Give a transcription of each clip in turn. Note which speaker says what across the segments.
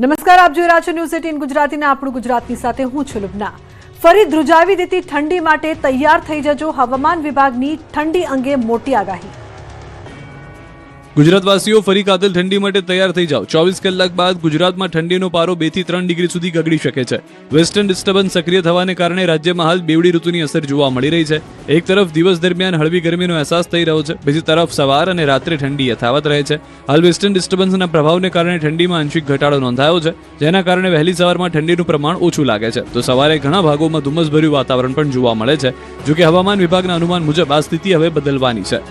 Speaker 1: નમસ્કાર, આપ જોઈ રહ્યા છો ન્યૂઝ 18 ગુજરાતીના આપણું ગુજરાતની સાથે હું છું લુબના। ફરી ધ્રુજાવી દેતી ઠંડી માટે તૈયાર થઈ જજો, હવામાન વિભાગની ઠંડી અંગે મોટી આગાહી।
Speaker 2: ગુજરાતવાસીઓ ફરી કાતિલ ઠંડી માટે તૈયાર થઈ જાઓ। 24 કલાક બાદ ગુજરાતમાં ઠંડીનો પારો 2 થી 3 ડિગ્રી સુધી ગગડી શકે છે। વેસ્ટર્ન ડિસ્ટર્બન્સ સક્રિય થવાને કારણે રાજ્યમાં હાલ બેવડી ઋતુની અસર જોવા મળી રહી છે। એક તરફ દિવસ દરમિયાન હળવી ગરમીનો અહેસાસ થઈ રહ્યો છે, બીજી તરફ સવાર અને રાત્રે ઠંડી યથાવત રહે છે। હાલ વેસ્ટર્ન ડિસ્ટર્બન્સના પ્રભાવને કારણે ઠંડીમાં આંશિક ઘટાડો નોંધાયો છે, જેના કારણે વહેલી સવારમાં ઠંડીનું પ્રમાણ ઓછું લાગે છે, તો સવારે ઘણા ભાગોમાં ધુમ્મસભર્યું વાતાવરણ પણ જોવા મળે છે। જોકે હવામાન વિભાગના અનુમાન મુજબ આ સ્થિતિ હવે બદલવાની છે।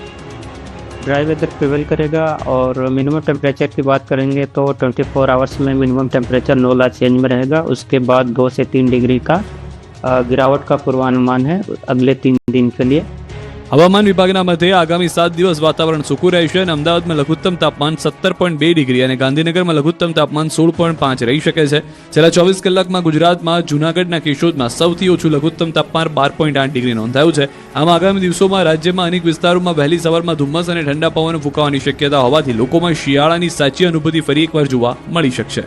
Speaker 3: ड्राई वेदर प्रिवेल करेगा और मिनिमम टेम्परेचर की बात करेंगे तो 24 आवर्स में मिनिमम टेम्परेचर 9 लाख चेंज में रहेगा। उसके बाद 2 से 3 डिग्री का गिरावट का पूर्वानुमान है अगले 3 दिन के लिए।
Speaker 2: હવામાન વિભાગના મતે આગામી 7 દિવસ વાતાવરણ સૂકું રહેશે અને અમદાવાદમાં લઘુત્તમ તાપમાન 17.2 ડિગ્રી અને ગાંધીનગરમાં લઘુત્તમ તાપમાન 16.5 રહી શકે છે। છેલ્લા 24 કલાકમાં ગુજરાતમાં જૂનાગઢના કેશોદમાં સૌથી ઓછું લઘુત્તમ તાપમાન 12.8 ડિગ્રી નોંધાયું છે। આમ આગામી દિવસોમાં રાજ્યમાં અનેક વિસ્તારોમાં વહેલી સવારમાં ધુમ્મસ અને ઠંડા પવન ફૂંકાવાની શક્યતા હોવાથી લોકોમાં શિયાળાની સાચી અનુભૂતિ ફરી એકવાર જોવા મળી શકશે।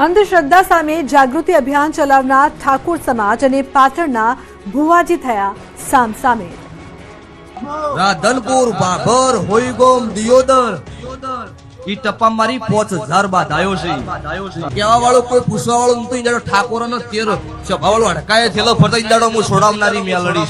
Speaker 1: અંધશ્રદ્ધા સામે જાગૃતિ અભિયાન ચલાવનાર ઠાકોર સમાજ અને પાટણના ભુવાજી થયા સામસામે।
Speaker 4: રાધનપુર બાબર હોઈગોમ દિયોદર ઈ ટપ્પા મારી 5000 બાદ આયો છે। કેવા વાળો કોઈ પૂછવા વાળો નતો, ઈદાડો ઠાકોરનો તેર સભા વાળો હડકાય થેલો ફરતા ઈદાડો હું છોડાવનારી મેલડી।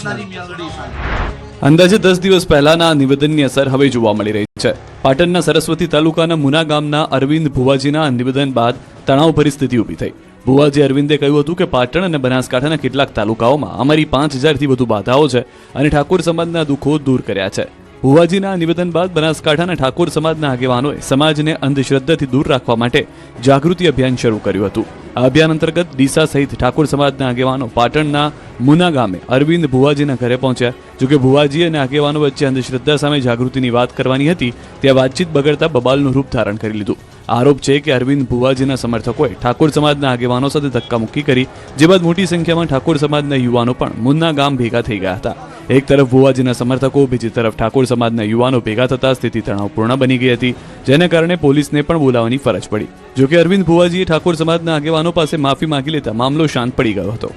Speaker 2: અંદાજે 10 દિવસ પહેલાના નિવેદનની અસર હવે જોવા મળી રહી છે। પાટણના સરસ્વતી તાલુકાના મુના ગામના અરવિંદ ભુવાજીના નિવેદન બાદ તણાવ પરિસ્થિતિ ઊભી થઈ। ભુવાજી અરવિંદે કહ્યું હતું કે પાટણ અને બનાસકાંઠાના કેટલાક તાલુકાઓમાં અમારી 5000થી વધુ બાધાઓ છે અને ઠાકોર સમાજના દુઃખો દૂર કર્યા છે। ભુવાજીના નિવેદન બાદ બનાસકાંઠાના ઠાકોર સમાજના આગેવાનોએ સમાજને અંધશ્રદ્ધાથી દૂર રાખવા માટે જાગૃતિ અભિયાન શરૂ કર્યું હતું। આ અભિયાન અંતર્ગત ડીસા સહિત ઠાકોર સમાજના આગેવાનો પાટણના મુના ગામે અરવિંદ ભુવાજીના ઘરે પહોંચ્યા। જોકે ભુવાજી અને આગેવાનો વચ્ચે અંધશ્રદ્ધા સામે જાગૃતિની વાત કરવાની હતી, ત્યાં વાતચીત બગડતા બબાલનું રૂપ ધારણ કરી લીધું। આરોપ છે કે અરવિંદ ભુવાજીના સમર્થકોએ ઠાકોર સમાજના આગેવાનો સાથે ધક્કામુક્કી કરી, જે બાદ મોટી સંખ્યામાં ઠાકોર સમાજના યુવાનો પણ મુન્ના ગામ ભેગા થઈ ગયા હતા। એક તરફ ભુવાજીના સમર્થકો, બીજી તરફ ઠાકોર સમાજના યુવાનો ભેગા થતા સ્થિતિ તણાવપૂર્ણ બની ગઈ હતી, જેના કારણે પોલીસને પણ બોલાવવાની ફરજ પડી। જોકે અરવિંદ ભુવાજીએ ઠાકોર સમાજના આગેવાનો પાસે માફી માંગી લેતા મામલો શાંત પડી ગયો હતો।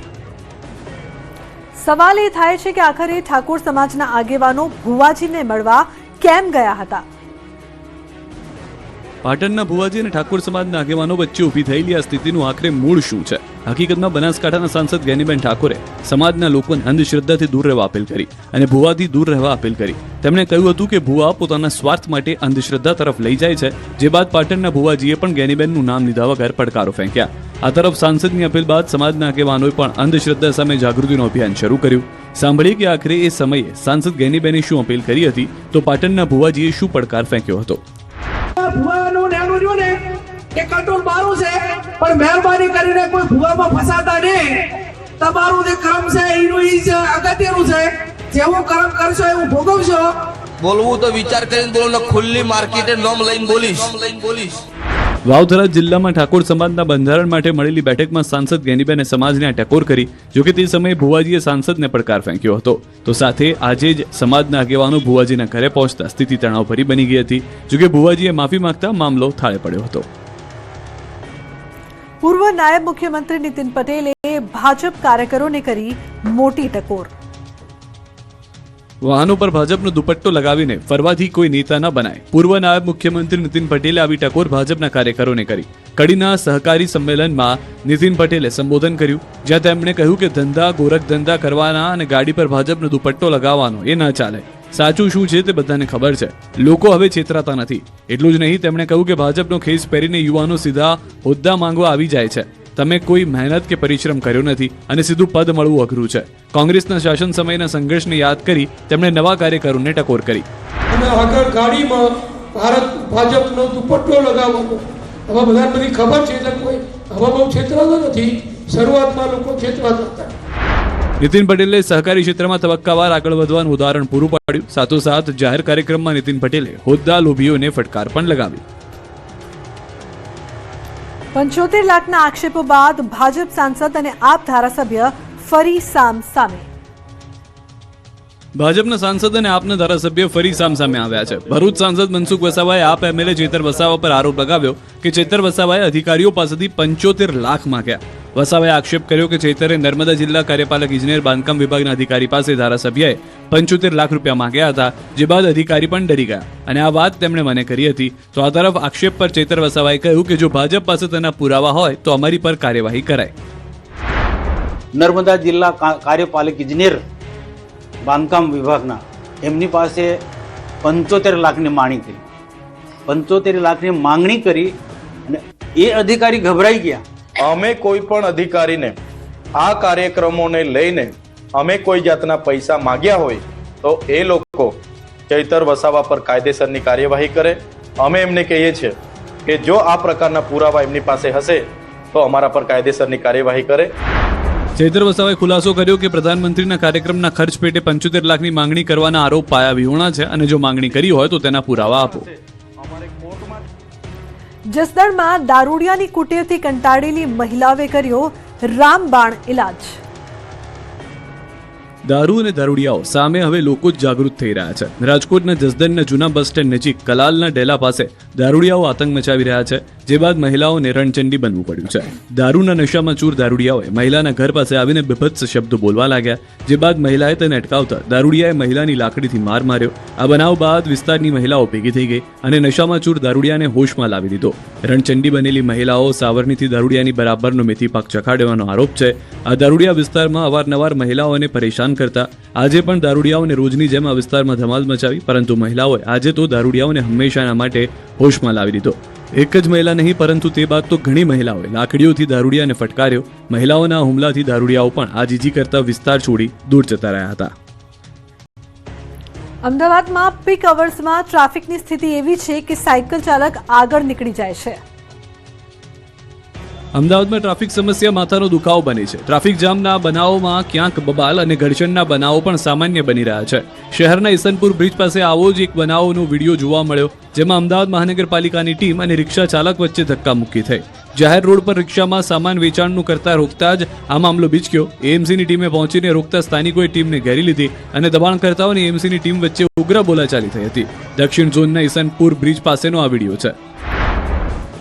Speaker 1: સવાલ એ થાય છે કે આખરે ઠાકોર સમાજના આગેવાનો ભુવાજીને મળવા કેમ ગયા હતા?
Speaker 2: પાટણના ભુવાજી અને ઠાકોર સમાજના આગેવાનો વચ્ચે ઊભી થયેલી આ સ્થિતિનું આખરે મૂળ શું છે? હકીકતમાં બનાસકાંઠાના સાંસદ જ્ઞાનીબેન ઠાકોરે સમાજના લોકોને અંધશ્રદ્ધાથી દૂર રહેવા અપીલ કરી અને ભુવાથી દૂર રહેવા અપીલ કરી। તેમણે કહ્યું હતું કે ભુવા પોતાના સ્વાર્થ માટે અંધશ્રદ્ધા તરફ લઈ જાય છે, જે બાદ પાટણના ભુવાજીએ પણ જ્ઞાનીબેનનું નામ લીધા વગર પડકારો ફેંક્યા। આ તરફ સાંસદની અપીલ બાદ સમાજના આગેવાનોએ પણ અંધશ્રદ્ધા સામે જાગૃતિનું અભિયાન શરૂ કર્યું। સાંભળીએ કે આખરે એ સમયે સાંસદ જ્ઞાનીબેને શું અપીલ કરી હતી, તો પાટણના ભુવાજીએ શું પડકાર ફેંક્યો હતો।
Speaker 5: ભુવાનું નેનું રહ્યું ને કે કંટ્રોલ મારું છે, પણ મહેરબાની કરીને કોઈ ભુવામાં ફસાતા નહીં। તમારું જે કર્મ છે એનું ઈ છે, અગત્યનું છે। જેવું કર્મ કરશો એવું ભોગવશો।
Speaker 4: બોલવું તો વિચાર કરીને બોલો ને, ખુલ્લી માર્કેટે નોમ લઈને બોલીશ।
Speaker 2: વાવથરા જિલ્લામાં ઠાકોર સમાજના બંધારણ માટે મળેલી બેઠકમાં સાંસદ જ્ઞાનીબેને સમાજને આ ટકોર કરી। જોકે તે સમયે ભુવાજીએ સાંસદને પડકાર ફેંક્યો હતો, તો સાથે આજે જ સમાજના આગેવાનો ભુવાજીના ઘરે પહોંચતા સ્થિતિ તણાવભરી બની ગઈ હતી। જોકે ભુવાજીએ માફી માંગતા મામલો થાળે પડ્યો હતો।
Speaker 1: પૂર્વ નાયબ મુખ્યમંત્રી નીતિન પટેલે ભાજપ કાર્યકરોને કરી મોટી ટકોર।
Speaker 2: વાહનો પર ભાજપનો દુપટ્ટો લગાવીને ફરવાથી કોઈ નેતા ન બનાય। પૂર્વ નાયબ મુખ્યમંત્રી નીતિન પટેલે આવી ટકોર ભાજપના કાર્યકરોને કરી। કડીના સહકારી સંમેલનમાં નીતિન પટેલે સંબોધન કર્યું, જ્યાં તેમણે કહ્યું કે ધંધા ગોરખ ધંધા કરવાના અને ગાડી પર ભાજપનો દુપટ્ટો લગાવવાનો એ ન ચાલે। સાચું શું છે તે બધાને ખબર છે, લોકો હવે છેતરાતા નથી। એટલું જ નહીં, તેમણે કહ્યું કે ભાજપનો ખેસ પહેરીને યુવાનો સીધા હોદ્દા માંગવા આવી જાય છે। તમે કોઈ મહેનત કે પરિશ્રમ કર્યો નથી અને સીધું પદ મળવું અઘરું છે। કોંગ્રેસના શાસન સમયના સંઘર્ષને યાદ કરી તેમણે નવા કાર્યકરોને ટકોર કરી।
Speaker 6: આગળ ગાડીમાં ભાજપનો દુપટ્ટો લગાવવાનો હવે બધાને બધી ખબર છે, એટલે કોઈ હવે બહુ છેતરાતો નથી। શરૂઆતમાં લોકો છેતરાતા હતા।
Speaker 2: નીતિન પટેલે સહકારી ક્ષેત્રમાં તબક્કાવાર આગળ વધવાનું ઉદાહરણ પૂરું પાડ્યું। સાથોસાથ જાહેર કાર્યક્રમમાં નીતિન પટેલે હોદ્દા લોભીઓને ફટકાર પણ લગાવી।
Speaker 1: 75 લાખના આક્ષેપો બાદ ભાજપ સાંસદ અને આપ ધારાસભ્ય ફરી સામસામે।
Speaker 2: ભાજપના સાંસદ અને આપના ધારાસભ્ય ફરી સામસામે આવ્યા છે. ભરૂચ સાંસદ મનસુખ વસાવાએ આપ એમએલએ ચેતર વસાવા પર આરોપ લગાવ્યો કે ચેતર વસાવાએ અધિકારીઓ પાસેથી 75 લાખ માંગ્યા. વસાવાએ આક્ષેપ કર્યો કે ચેતરે નર્મદા જિલ્લા કાર્યપાલક ઇજનેર બાંધકામ વિભાગના અધિકારી પાસે ધારાસભ્યએ 75 લાખ રૂપિયા માંગ્યા હતા, જે બાદ અધિકારી પણ ડરી ગયા અને આ વાત તેમણે મને કરી હતી. તો આ તરફ આક્ષેપ પર ચેતર વસાવાએ કહ્યું કે જો ભાજપ પાસે તેના પુરાવા હોય તો અમારી પર કાર્યવાહી કરાય.
Speaker 7: નર્મદા જિલ્લા કાર્યપાલક ઇજનેર બાંધકામ વિભાગના એમની પાસે 75 લાખની માંગણી કરી. 75 લાખની માંગણી કરી અને એ અધિકારી ગભરાઈ ગયા.
Speaker 8: અમે કોઈ પણ અધિકારીને આ કાર્યક્રમોને લઈને અમે કોઈ જાતના પૈસા માંગ્યા હોય તો એ લોકો ચૈતર વસાવા પર કાયદેસરની કાર્યવાહી કરે. અમે એમને કહીએ છીએ કે જો આ પ્રકારના પુરાવા એમની પાસે હશે તો અમારા પર કાયદેસરની કાર્યવાહી કરે.
Speaker 2: ચૈતર વસાવાએ ખુલાસો કર્યો કે પ્રધાનમંત્રીના કાર્યક્રમના ખર્ચ પેટે 75 લાખની માંગણી કરવાના આરોપ પાયા વિહોણા છે અને જો માંગણી કરી હોય તો તેના પુરાવા આપો.
Speaker 1: જસદણમાં દારૂડિયાની કુટેવથી કંટાળેલી મહિલાઓએ કર્યો રામબાણ ઇલાજ.
Speaker 2: દારૂ અને દારૂડિયાઓ સામે હવે લોકો જ જાગૃત થઈ રહ્યા છે. રાજકોટના જસદણના જૂના બસ સ્ટેન્ડ નજીક કલાલના ડેલા પાસે દારૂડિયાઓ આતંક મચાવી રહ્યા છે, જે બાદ મહિલાઓને રણચંડી બનવું પડ્યું છે. દારૂના નશામાં ચૂર દારૂડિયાઓએ મહિલાના ઘર પાસે આવીને બીભત્સ શબ્દો બોલવા લાગ્યા, જે બાદ મહિલાએ તેને અટકાવતા દારૂડિયાએ મહિલાની લાકડીથી માર માર્યો. આ બનાવ બાદ વિસ્તારની મહિલાઓ ભેગી થઈ ગઈ અને નશામાં ચૂર દારૂડિયાને હોશમાં લાવી દીધો. રણચંડી બનેલી મહિલાઓ સાવરણીથી દારૂડિયાની બરાબરનો મેથી પાક ચખાડવાનો આરોપ છે. આ દારૂડિયા વિસ્તારમાં અવારનવાર મહિલાઓને પરેશાન કરતા આજે પણ દારૂડિયાઓને રોજની જેમ આ વિસ્તારમાં ધમાલ મચાવી, પરંતુ મહિલાઓએ આજે તો દારૂડિયાઓને હંમેશાના માટે હોશમાં લાવી દીધો. એક જ મહિલા નહીં પરંતુ તે બાદ તો ઘણી મહિલાઓએ લાકડીઓથી દારૂડિયાને ફટકાર્યો. મહિલાઓના હુમલાથી દારૂડિયાઓ પણ આજીજી કરતા વિસ્તાર છોડી દૂર જતા રહ્યા હતા.
Speaker 1: અમદાવાદમાં પીક અવર્સમાં ટ્રાફિકની સ્થિતિ એવી છે કે સાયકલ ચાલક આગળ નીકળી જાય છે.
Speaker 2: અમદાવાદમાં ટ્રાફિક સમસ્યા માથાનો દુખાવો બની છે. ટ્રાફિક જામના બનાવોમાં ક્યાંક બબાલ અને ઘર્ષણના બનાવો પણ સામાન્ય બની રહ્યા છે. શહેરના ઈસનપુર બ્રિજ પાસે આવો જ એક બનાવનો વિડીયો જોવા મળ્યો, જેમાં અમદાવાદ મહાનગરપાલિકાની ટીમ અને રિક્ષા ચાલક વચ્ચે ધક્કામુક્કી થઈ. જાહેર રોડ પર રિક્ષામાં સામાન વેચાણનું કરતા રોકતા જ આ મામલો બીચક્યો. એએમસીની ટીમે પહોંચીને રોકતા સ્થાનિકોએ ટીમને ઘેરી લીધી અને દબાણકર્તાઓ અને એએમસીની ટીમ વચ્ચે ઉગ્ર બોલાચાલી થઈ હતી. દક્ષિણ ઝોનના ઈસનપુર બ્રિજ પાસેનો આ વિડીયો છે.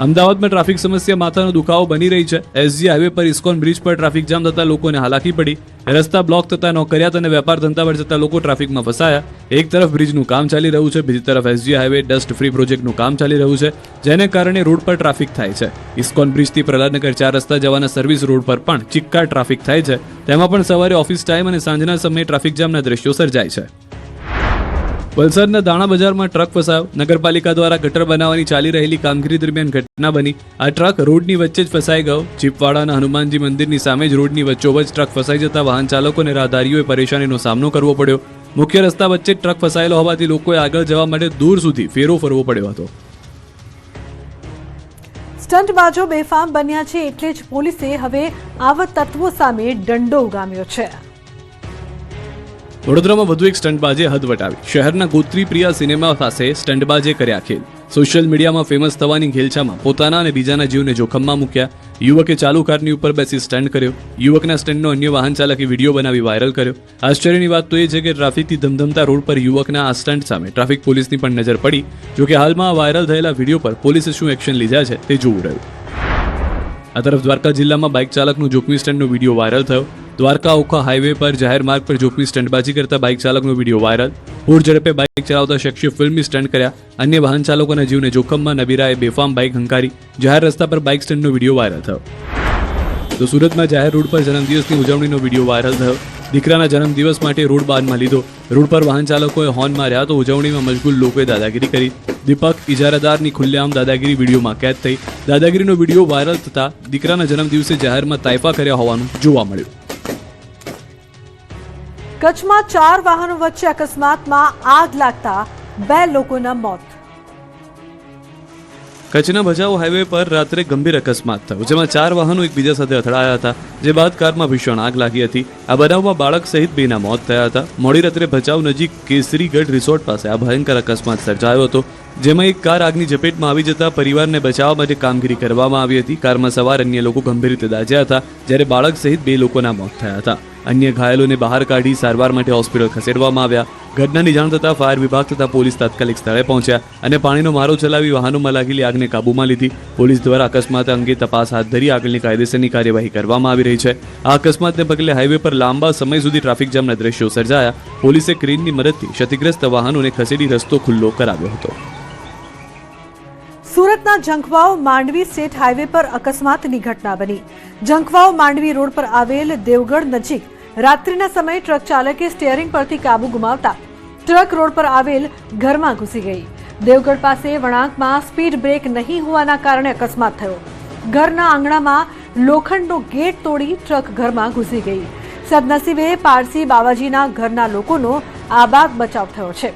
Speaker 2: અમદાવાદમાં ટ્રાફિક સમસ્યા માથાનો દુખાવો બની રહી છે. એસજી હાઈવે પર ઇસ્કોન બ્રિજ પર ટ્રાફિક જામ થતા લોકોને હાલાકી પડી. રસ્તા બ્લોક થતા નોકરિયાત અને વેપાર ધંધા પર જતા લોકો ટ્રાફિકમાં ફસાયા. એક તરફ બ્રિજનું કામ ચાલી રહ્યું છે, બીજી તરફ એસજી હાઈવે ડસ્ટ ફ્રી પ્રોજેક્ટનું કામ ચાલી રહ્યું છે, જેને કારણે રોડ પર ટ્રાફિક થાય છે. ઇસ્કોન બ્રિજથી પ્રહલાદનગર 4 રસ્તા જવાના સર્વિસ રોડ પર પણ ચિક્કાર ટ્રાફિક થાય છે. તેમાં પણ સવારે ઓફિસ ટાઈમ અને સાંજના સમયે ટ્રાફિક જામના દ્રશ્યો સર્જાય છે. વલસાડના દાણા બજારમાં ટ્રક ફસાયો. નગરપાલિકા દ્વારા ગટર બનાવવાની ચાલી રહેલી કામગીરી દરમિયાન ઘટના બની. આ ટ્રક રોડની વચ્ચે જ ફસાઈ ગયો. ચીપવાડાના હનુમાનજી મંદિરની સામે જ રોડની વચ્ચોવચ ટ્રક ફસાઈ જતા વાહન ચાલકો અને રાહદારીઓએ પરેશાનીનો સામનો કરવો પડ્યો. મુખ્ય રસ્તા વચ્ચે ટ્રક ફસાયેલો હોવાથી લોકોએ આગળ જવા માટે દૂર સુધી ફેરો ફરવો પડ્યો હતો.
Speaker 1: સ્ટન્ટબાજો બેફામ બન્યા છે એટલે જ પોલીસે હવે આવા તત્વો સામે દંડો ઉગામ્યો છે.
Speaker 2: વડોદરામાં વધુ એક સ્ટન્ટબાજે હદ વટાવી. શહેરના ગોત્રી પ્રિયા સિનેમા પાસે સ્ટન્ટબાજે કર્યા ખેલ. સોશિયલ મીડિયામાં ફેમસ થવાની ઘેલછામાં પોતાના અને બીજાના જીવને જોખમમાં મૂક્યા. યુવકે ચાલુ કારની ઉપર બેસી સ્ટન્ટ કર્યો. યુવકના સ્ટન્ટનો અન્ય વાહન ચાલકે વિડીયો બનાવી વાયરલ કર્યો. આશ્ચર્યની વાત તો એ છે કે ટ્રાફિકથી ધમધમતા રોડ પર યુવકના આ સ્ટન્ટ સામે ટ્રાફિક પોલીસની પણ નજર પડી. જોકે હાલમાં વાયરલ થયેલા વિડીયો પર પોલીસે શું એક્શન લીધા છે તે જોવું રહ્યું. આ તરફ દ્વારકા જિલ્લામાં બાઇક ચાલકનું જોખમી સ્ટન્ટનો વિડીયો વાયરલ થયો. દ્વારકા ઓખા હાઈવે પર જાહેર માર્ગ પર જોખમી સ્ટન્ટબાજી કરતા બાઇક ચાલકનો વિડીયો વાયરલ. પૂર ઝડપે બાઇક ચલાવતા શખ્સે ફિલ્મી સ્ટન્ટ કર્યા. અન્ય વાહન ચાલકોના જીવને જોખમમાં નબીરાએ બેફામ બાઇક હંકારી. જાહેર રસ્તા પર બાઇક સ્ટન્ટનો વિડીયો વાયરલ થયો. તો સુરતમાં જાહેર રોડ પર જન્મદિવસની ઉજવણીનો વિડીયો વાયરલ થયો. દીકરાના જન્મદિવસ માટે રોડ બાનમાં લીધો. રોડ પર વાહન ચાલકોએ હોર્ન માર્યા તો ઉજવણીમાં મશગુલ લોકોએ દાદાગીરી કરી. દીપક ઇજારાદારની ખુલ્લેઆમ દાદાગીરી વિડીયોમાં કેદ થઈ. દાદાગીરીનો વિડીયો વાયરલ થતા દીકરાના જન્મદિવસે જાહેરમાં તાઇફા કર્યા હોવાનું જોવા મળ્યું.
Speaker 1: કચ્છમાં 4 વાહનો વચ્ચે અકસ્માતમાં આગ લાગતા 2 લોકોના મોત.
Speaker 2: કચ્છના ભચાઉ હાઈવે પર રાત્રે ગંભીર અકસ્માત થયો, જેમાં 4 વાહનો એકબીજા સાથે અથડાયા હતા, જે બાદ કારમાં ભીષણ આગ લાગી હતી. આ બનાવમાં બાળક સહિત 2ના મોત થયા હતા. મોડી રાત્રે ભચાઉ નજીક કેસરીગઢ રિસોર્ટ પાસે આ ભયંકર અકસ્માત સર્જાયો હતો, જેમાં એક કાર આગની ઝપેટમાં આવી જતા પરિવારને બચાવવા માટે કામગીરી કરવામાં આવી હતી. કારમાં સવાર અન્ય લોકો ગંભીર રીતે દાઝ્યા હતા, જ્યારે બાળક સહિત 2 લોકોના મોત થયા હતા. અન્ય ઘાયલોને બહાર કાઢી સારવાર માટે હોસ્પિટલ ખસેડવામાં આવ્યા. ઘટનાની જાણ થતાં ફાયર વિભાગ તથા પોલીસ તાત્કાલિક સ્થળે પહોંચ્યા અને પાણીનો મારો ચલાવી વાહનોમાં લાગેલી આગને કાબૂમાં લીધી. પોલીસ દ્વારા અકસ્માત અંગે તપાસ હાથ ધરી આગળની કાયદેસરની કાર્યવાહી કરવામાં આવી રહી છે. આ અકસ્માતને પગલે હાઈવે પર લાંબા સમય સુધી ટ્રાફિક જામના દ્રશ્યો સર્જાયા. પોલીસે ક્રેનની મદદથી ક્ષતિગ્રસ્ત વાહનોને ખસેડી રસ્તો ખુલ્લો કરાવ્યો હતો.
Speaker 1: સુરતના ઝંખવાવ માંડવી સ્ટેટ હાઈવે પર અકસ્માતની ઘટના બની. ઝંખવાવ માંડવી રોડ પર આવેલ દેવગઢ નજીક રાત્રિના સમયે ટ્રક ચાલકે સ્ટીયરિંગ પરથી કાબુ ગુમાવતા ટ્રક રોડ પર આવેલ ઘરમાં ઘૂસી ગઈ. દેવગઢ પાસે વળાંકમાં સ્પીડ બ્રેક નહીં હોવાના કારણે અકસ્માત થયો. ઘરના આંગણામાં લોખંડનો ગેટ તોડી ટ્રક ઘરમાં ઘૂસી ગઈ. સદનસીબે પારસી બાવાજીના ઘરના લોકોનો આબાદ બચાવ થયો છે.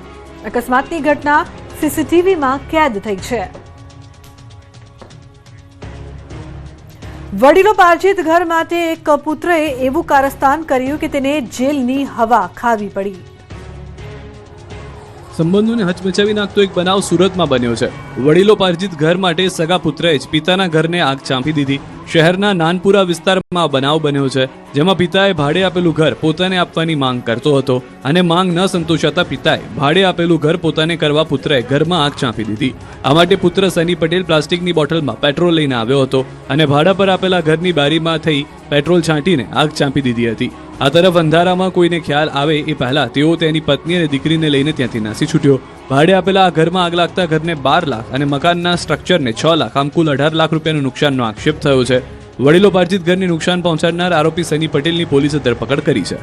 Speaker 1: અકસ્માતની ઘટના સીસીટીવીમાં કેદ થઈ છે. વડીલો પાર્જિત ઘર માટે એક પુત્રએ એવું કારસ્તાન કર્યું કે તેને જેલની હવા ખાવી પડી.
Speaker 2: સંબંધોને હચમચાવી નાખતો એક બનાવ સુરતમાં બન્યો છે. વડીલો પાર્જિત ઘર માટે સગા પુત્રએ જ પિતાના ઘરને આગ ચાંપી દીધી. શહેરના નાનપુરા વિસ્તારમાં બનાવ બન્યો છે, જેમાં પિતાએ ભાડે આપેલું ઘર પોતાને આપવાની માંગ કરતો હતો અને માંગ ન સંતોષાતા પિતાએ ભાડે આપેલું ઘર પોતાને કરવા પુત્રએ ઘરમાં આગ ચાંપી દીધી. આ માટે પુત્ર સની પટેલ પ્લાસ્ટિકની બોટલમાં પેટ્રોલ લઈને આવ્યો હતો અને ભાડા પર આપેલા ઘરની બારીમાં થઈ પેટ્રોલ છાંટીને આગ ચાંપી દીધી હતી. આ તરફ અંધારામાં કોઈને ખ્યાલ આવે એ પહેલા તેઓ તેની પત્ની અને દીકરીને લઈને ત્યાંથી નાસી છૂટ્યો. ભાડે આપેલા આ ઘરમાં આગ લાગતા ઘરને 12 લાખ અને મકાનના સ્ટ્રક્ચરને 6 લાખ આમ કુલ 18 લાખ રૂપિયાનું નુકસાનનો આક્ષેપ થયો છે. વડીલો પાર્જિત ઘરને નુકસાન પહોંચાડનાર આરોપી સની પટેલની પોલીસે ધરપકડ કરી છે.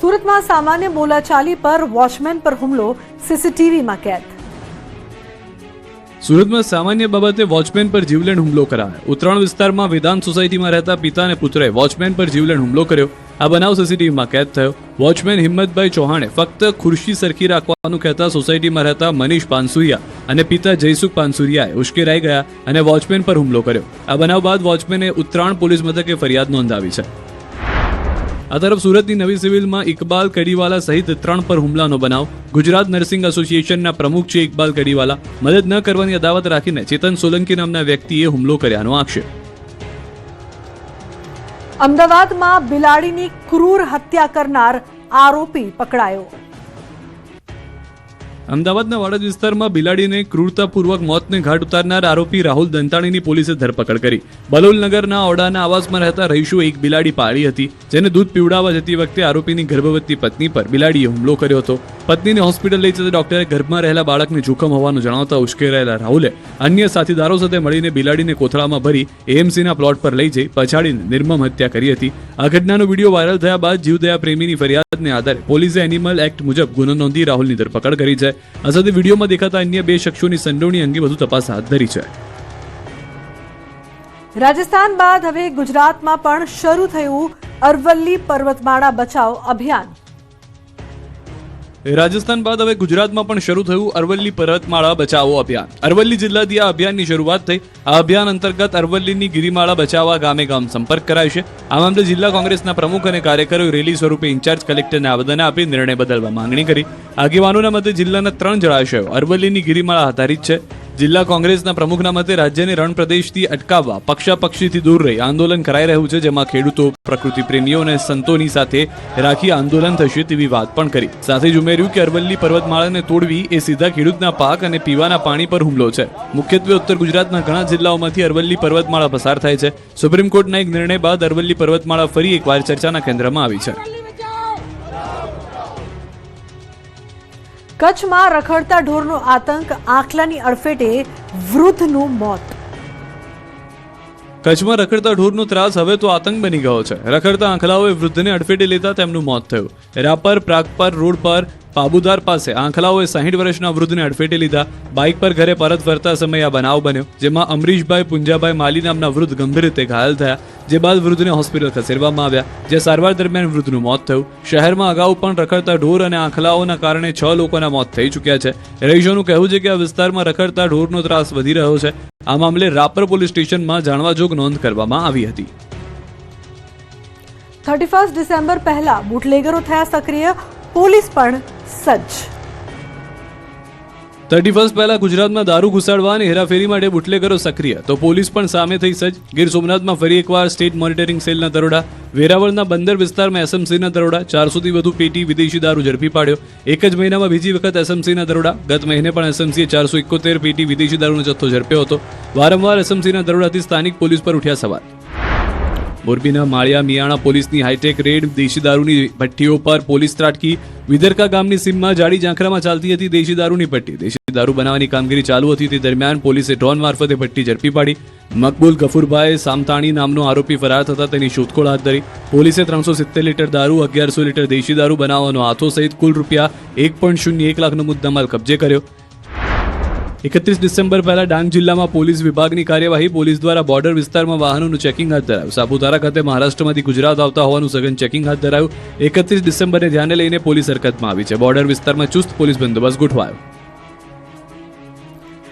Speaker 1: સુરતમાં સામાન્ય બોલાચાલી પર વોચમેન પર હુમલો સીસીટીવીમાં કેદ.
Speaker 2: સુરતમાં સામાન્ય બાબતે વોચમેન પર જીવલેણ હુમલો કરાયો. ઉત્તરાયણ વિસ્તારમાં વેદાંત સોસાયટીમાં રહેતા પિતા અને પુત્રએ વોચમેન પર જીવલેણ હુમલો કર્યો. આ બનાવ સીસીટીવીમાં કેદ થયો. વોચમેન હિંમતભાઈ ચૌહાણે ફક્ત ખુરશી સરખી રાખવાનું કહેતા સોસાયટીમાં રહેતા મનીષ પાનસુરિયા અને પિતા જયસુખ પાનસુરિયાએ ઉશ્કેરાઈ ગયા અને વોચમેન પર હુમલો કર્યો. આ બનાવ બાદ વોચમેને ઉત્તરાયણ પોલીસ મથકે ફરિયાદ નોંધાવી છે. આ તરફ સુરતની નવી સિવિલમાં ઇકબાલ કડીવાલા સહિત 3 પર હુમલાનો બનાવ. ગુજરાત નર્સિંગ એસોસિએશનના પ્રમુખ છે ઇકબાલ કડીવાલા. મદદ ન કરવાની અદાવત રાખીને ચેતન સોલંકી નામના વ્યક્તિએ હુમલો કર્યાનો આક્ષેપ.
Speaker 1: અમદાવાદમાં બિલાડીની ક્રૂર હત્યા કરનાર આરોપી પકડાયો.
Speaker 2: અમદાવાદના વાડજ વિસ્તારમાં બિલાડીને ક્રૂરતાપૂર્વક મોતને ઘાટ ઉતારનાર આરોપી રાહુલ દંતાણીની પોલીસે ધરપકડ કરી. બલોલનગરના ઓડાના આવાસમાં રહેતા રહીશોએ એક બિલાડી પાળી હતી, જેને દૂધ પીવડાવવા જતી વખતે આરોપીની ગર્ભવતી પત્ની પર બિલાડીએ હુમલો કર્યો હતો. પત્નીને હોસ્પિટલ લઈ જતા ડોક્ટરે ગર્ભમાં રહેલા બાળકને જોખમ હોવાનું જણાવતા ઉશ્કેરાયેલા રાહુલે અન્ય સાથીદારો સાથે મળીને બિલાડીને કોથળામાં ભરી એએમસીના પ્લોટ પર લઈ જઈ પછાડીને નિર્મમ હત્યા કરી હતી. આ ઘટનાનો વિડીયો વાયરલ થયા બાદ જીવદયા પ્રેમીની ફરિયાદને આધારે પોલીસે એનિમલ એક્ટ મુજબ ગુનો નોંધી રાહુલની ધરપકડ કરી છે. આ સાથે વિડીયોમાં દેખાતા અન્ય 2 શખ્સોની સંડોવણી અંગે વધુ તપાસ હાથ ધરી છે.
Speaker 1: રાજસ્થાન બાદ હવે ગુજરાતમાં પણ શરૂ થયું અરવલ્લી પર્વતમાળા બચાવ અભિયાન.
Speaker 2: રાજસ્થાન બાદ હવે ગુજરાતમાં પણ શરૂ થયું અરવલ્લી પર્વતમાળા બચાવો અભિયાન. અરવલ્લી જિલ્લાથી આ અભિયાનની શરૂઆત થઈ. આ અભિયાન અંતર્ગત અરવલ્લીની ગિરિમાળા બચાવવા ગામે ગામ સંપર્ક કરાય છે. આ મામલે જિલ્લા કોંગ્રેસના પ્રમુખ અને કાર્યકરોએ રેલી સ્વરૂપે ઇન્ચાર્જ કલેક્ટરને આવેદન આપી નિર્ણય બદલવા માંગણી કરી. આગેવાનોના મતે જિલ્લાના 3 જળાશયો અરવલ્લીની ગિરિમાળા આધારિત છે. જિલ્લા કોંગ્રેસના પ્રમુખના મતે રાજ્યને રણ પ્રદેશથી અટકાવવા પક્ષાપક્ષીથી દૂર રહી આંદોલન કરાઈ રહ્યું છે, જેમાં ખેડૂતો, પ્રકૃતિ પ્રેમીઓ અને સંતોની સાથે રાખી આંદોલન થશે તેવી વાત પણ કરી. સાથે જ ઉમેર્યું કે અરવલ્લી પર્વતમાળાને તોડવી એ સીધા ખેડૂતના પાક અને પીવાના પાણી પર હુમલો છે. મુખ્યત્વે ઉત્તર ગુજરાતના ઘણા જિલ્લાઓમાંથી અરવલ્લી પર્વતમાળા પસાર થાય છે. સુપ્રીમ કોર્ટના એક નિર્ણય બાદ અરવલ્લી પર્વતમાળા ફરી એકવાર ચર્ચાના કેન્દ્રમાં આવી છે.
Speaker 1: કચ્છમાં રખડતા ઢોરનો આતંક, આંખલાની અડફેટે વૃદ્ધનું મોત.
Speaker 2: કચ્છમાં રખડતા ઢોરનો ત્રાસ હવે તો આતંક બની ગયો છે. રખડતા આંખલાઓએ વૃદ્ધને અડફેટે લેતા તેમનું મોત થયું. રાપર પ્રાગપર રોડ પર પાબુદાર પાસે આંખલાઓએ 60 વર્ષના વૃદ્ધને અડફેટે લીધા. બાઇક પર ઘરે પરત ફરતા સમયે આ બનાવ બન્યો, જેમાં અમરીશભાઈ પુંજાભાઈ માલી નામના વૃદ્ધ ગંભીર રીતે ઘાયલ થયા, જે બાદ વૃદ્ધને હોસ્પિટલ ખસેડવામાં આવ્યા, જે સારવાર દરમિયાન વૃદ્ધનું મોત થયું. શહેરમાં અગાઉ પણ રખડતા ઢોર અને આંખલાઓના કારણે 6 લોકોના મોત થઈ ચૂક્યા છે. રહીશોનું કહેવું છે કે આ વિસ્તારમાં રખડતા ઢોરનો ત્રાસ વધી રહ્યો છે. આ મામલે રાપર પોલીસ સ્ટેશનમાં જાણવાજોગ નોંધ કરવામાં આવી હતી.
Speaker 1: 31 ડિસેમ્બર પહેલા બુટલેગરો થયા સક્રિય, પોલીસ પણ સજ્જ.
Speaker 2: 31 પહેલા ગુજરાતમાં દારૂ ઘુસાડવા અને હેરાફેરી માટે બુટલેગરો સક્રિય, તો પોલીસ પણ સામે થઈ સજ્જ. ગીર સોમનાથમાં ફરી એકવાર સ્ટેટ મોનિટરિંગ સેલના દરોડા. વેરાવળના બંદર વિસ્તારમાં એસએમસીના દરોડા. 400થી વધુ પેટી વિદેશી દારૂ ઝડપી પાડ્યો. એક જ મહિનામાં બીજી વખત એસએમસીના દરોડા. ગત મહિને પણ એસએમસીએ 471 પેટી વિદેશી દારૂનો જથ્થો ઝડપ્યો હતો. વારંવાર એસએમસીના દરોડાથી સ્થાનિક પોલીસ પર ઉઠ્યા સવાલ. મોરબીના માળિયા મિયાણા પોલીસની હાઈટેક રેડ. દેશી દારૂની ભઠ્ઠીઓ પર પોલીસ ત્રાટકી. વિદરકા ગામની સીમમાં જાડી ઝાંખરામાં ચાલતી હતી દેશી દારૂની ભઠ્ઠી. દેશી દારૂ બનાવવાની કામગીરી ચાલુ હતી તે દરમિયાન પોલીસે ડ્રોન મારફતે ભઠ્ઠી ઝડપી પાડી. મકબૂલ ગફુરભાઈ સામતાણી નામનો આરોપી ફરાર થતા તેની શોધખોળ હાથ ધરી. પોલીસે 370 લીટર દારૂ, 1100 લીટર દેશી દારૂ બનાવવાનો હાથો સહિત કુલ રૂપિયા 1.01 લાખનો મુદ્દામાલ કબજે કર્યો. 31 ડિસેમ્બર પહેલા ડાંગ જિલ્લામાં પોલીસ વિભાગની કાર્યવાહી. પોલીસ દ્વારા બોર્ડર વિસ્તારમાં વાહનોનું ચેકિંગ હાથ ધરાયું. સાપુતારા ખાતે મહારાષ્ટ્રમાંથી ગુજરાત આવતા હોવાનું સઘન ચેકિંગ હાથ ધરાયું. 31 ડિસેમ્બરને ધ્યાને લઈને પોલીસ હરકતમાં આવી છે. બોર્ડર વિસ્તારમાં ચુસ્ત પોલીસ બંદોબસ્ત ગોઠવાયો.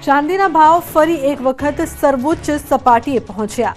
Speaker 1: ચાંદીના ભાવ ફરી એક વખત સર્વોચ્ચ સપાટીએ પહોંચ્યા.